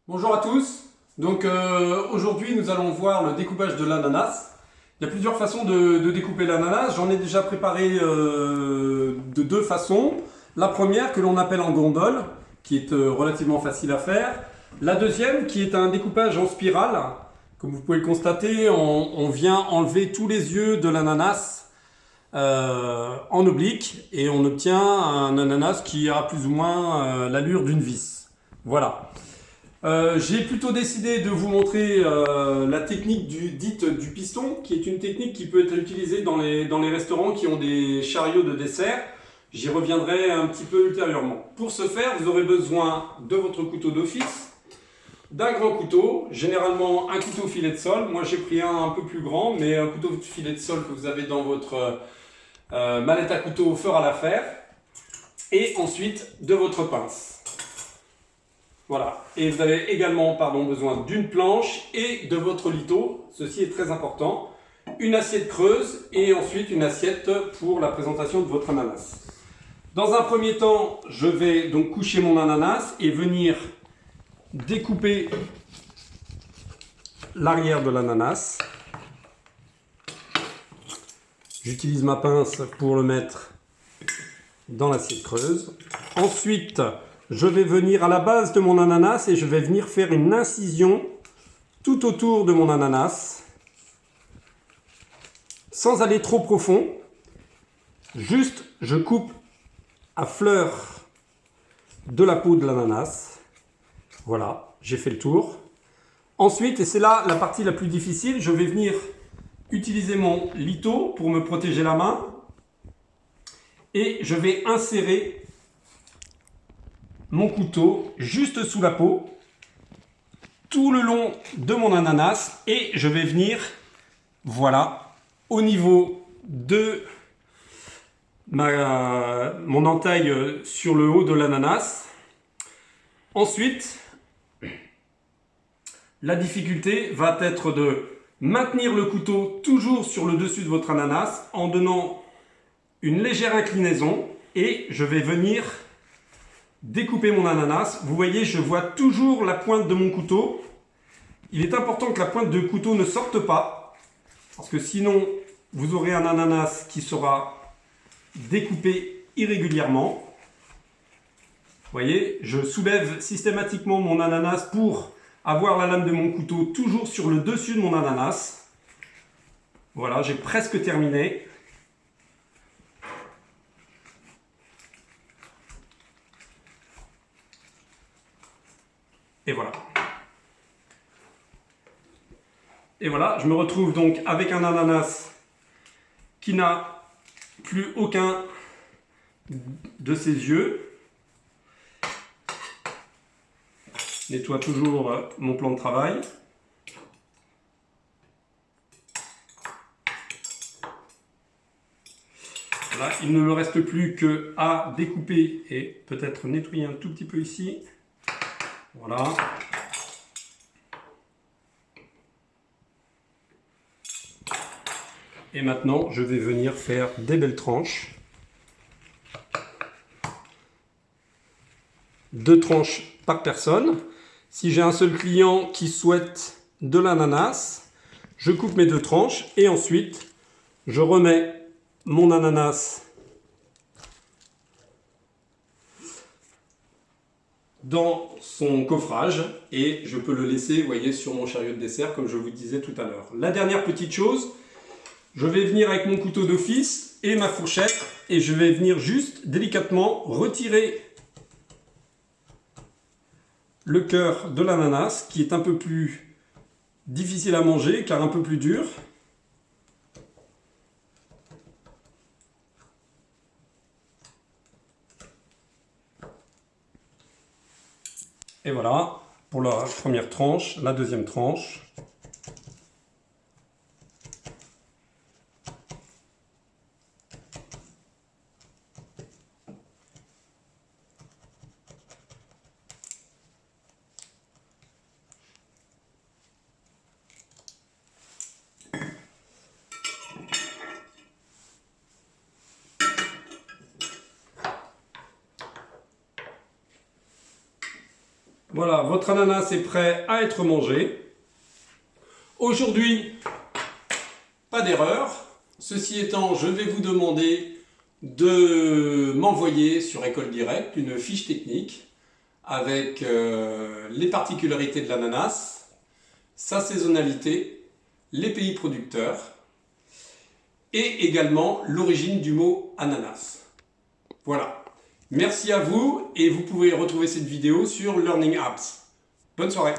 Bonjour à tous. Aujourd'hui nous allons voir le découpage de l'ananas. Il y a plusieurs façons de découper l'ananas. J'en ai déjà préparé de deux façons. La première que l'on appelle en gondole, qui est relativement facile à faire. La deuxième qui est un découpage en spirale. Comme vous pouvez le constater, on vient enlever tous les yeux de l'ananas en oblique et on obtient un ananas qui a plus ou moins l'allure d'une vis. Voilà. J'ai plutôt décidé de vous montrer la technique dite du piston, qui est une technique qui peut être utilisée dans les restaurants qui ont des chariots de dessert. J'y reviendrai un petit peu ultérieurement. Pour ce faire, vous aurez besoin de votre couteau d'office, d'un grand couteau, généralement un couteau filet de sol. Moi j'ai pris un peu plus grand, mais un couteau filet de sol que vous avez dans votre mallette à couteau fera l'affaire. Et ensuite de votre pince. Voilà. Et vous avez également besoin d'une planche et de votre litho. Ceci est très important. Une assiette creuse et ensuite une assiette pour la présentation de votre ananas. Dans un premier temps, je vais donc coucher mon ananas et venir découper l'arrière de l'ananas. J'utilise ma pince pour le mettre dans l'assiette creuse. Ensuite, je vais venir à la base de mon ananas et je vais venir faire une incision tout autour de mon ananas, sans aller trop profond. Juste, je coupe à fleur de la peau de l'ananas. Voilà, j'ai fait le tour. Ensuite, et c'est là la partie la plus difficile, je vais venir utiliser mon litho pour me protéger la main et je vais insérer mon couteau juste sous la peau, tout le long de mon ananas, et je vais venir, voilà, au niveau de mon entaille sur le haut de l'ananas. Ensuite, la difficulté va être de maintenir le couteau toujours sur le dessus de votre ananas en donnant une légère inclinaison, et je vais venir découper mon ananas. Vous voyez, je vois toujours la pointe de mon couteau. Il est important que la pointe de couteau ne sorte pas, parce que sinon, vous aurez un ananas qui sera découpé irrégulièrement. Vous voyez, je soulève systématiquement mon ananas pour avoir la lame de mon couteau toujours sur le dessus de mon ananas. Voilà, j'ai presque terminé. Et voilà. Et voilà, je me retrouve donc avec un ananas qui n'a plus aucun de ses yeux. Je nettoie toujours mon plan de travail. Voilà, il ne me reste plus qu'à découper et peut-être nettoyer un tout petit peu ici. Voilà. Et maintenant, je vais venir faire des belles tranches. 2 tranches par personne. Si j'ai un seul client qui souhaite de l'ananas, je coupe mes 2 tranches et ensuite, je remets mon ananas dans son coffrage et je peux le laisser, vous voyez, sur mon chariot de dessert comme je vous disais tout à l'heure. La dernière petite chose, je vais venir avec mon couteau d'office et ma fourchette et je vais venir juste délicatement retirer le cœur de l'ananas qui est un peu plus difficile à manger car un peu plus dur. Et voilà pour la première tranche, la deuxième tranche. Voilà, votre ananas est prêt à être mangé. Aujourd'hui, pas d'erreur. Ceci étant, je vais vous demander de m'envoyer sur École Directe une fiche technique avec les particularités de l'ananas, sa saisonnalité, les pays producteurs et également l'origine du mot ananas. Voilà. Merci à vous et vous pouvez retrouver cette vidéo sur Learning Apps. Bonne soirée.